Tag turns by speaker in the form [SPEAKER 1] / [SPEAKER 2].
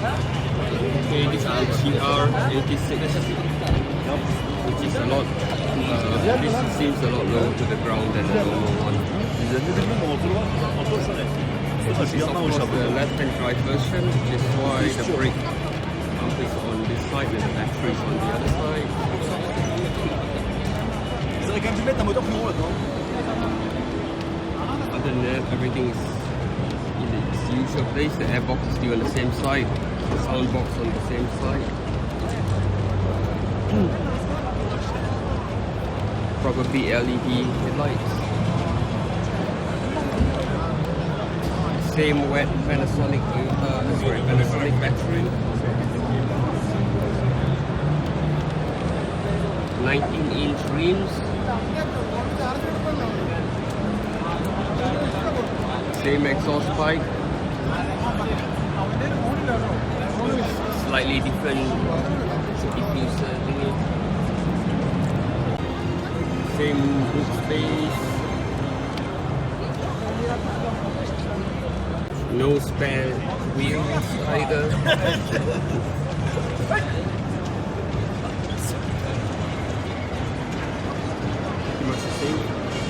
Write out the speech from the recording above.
[SPEAKER 1] Okay, this is the GR86, which is a lot, this seems a lot lower to the ground than the normal one. This is of course the left-hand drive version, which is why the brake pump is on this side and the battery is on the other side. Other than that, everything is in its usual place. The airbox is still on the same side, the sound box on the same side. Proper LED headlights. Same wet Panasonic battery. 19-inch rims. Same exhaust pipe. Slightly different diffuser thingy. Same boot space. No spare wheels either.